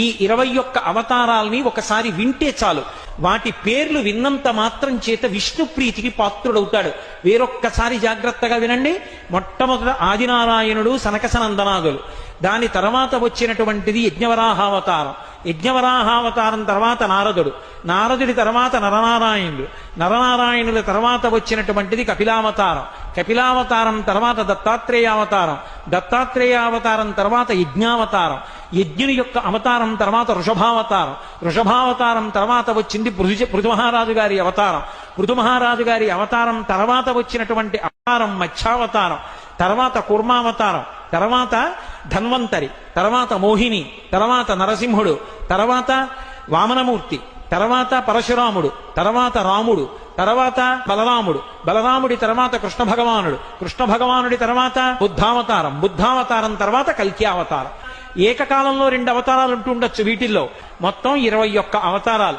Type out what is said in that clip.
ఈ 21 అవతారాల్ని ఒకసారి వింటే చాలు, వాటి పేర్లు విన్నంత మాత్రం చేత విష్ణు ప్రీతికి పాత్రుడవుతాడు. వేరొక్కసారి జాగ్రత్తగా వినండి. మొట్టమొదట ఆదినారాయణుడు, సనకసనందనాదులు. దాని తర్వాత వచ్చినటువంటిది యజ్ఞవరాహావతారం. యజ్ఞవరాహావతారం తర్వాత నారదుడు. నారదుడి తర్వాత నరనారాయణుడు. నరనారాయణుల తర్వాత వచ్చినటువంటిది కపిలావతారం. కపిలావతారం తర్వాత దత్తాత్రేయావతారం. దత్తాత్రేయావతారం తర్వాత యజ్ఞావతారం. యజ్ఞుని యొక్క అవతారం తర్వాత వృషభావతారం. వృషభావతారం తర్వాత వచ్చింది పృథుమహారాజు గారి అవతారం. పృథుమహారాజు గారి అవతారం తర్వాత వచ్చినటువంటి అవతారం మత్స్యావతారం. తర్వాత కూర్మావతారం. తర్వాత ధన్వంతరి. తర్వాత మోహిని. తర్వాత నరసింహుడు. తర్వాత వామనమూర్తి. తర్వాత పరశురాముడు. తర్వాత రాముడు. తర్వాత బలరాముడు. బలరాముడి తర్వాత కృష్ణ భగవానుడు. కృష్ణ భగవానుడి తర్వాత బుద్ధావతారం. బుద్ధావతారం తర్వాత కల్కి అవతారం. ఏకకాలంలో 2 అవతారాలు ఉంటూ ఉండొచ్చు వీటిల్లో. మొత్తం 21 అవతారాలు.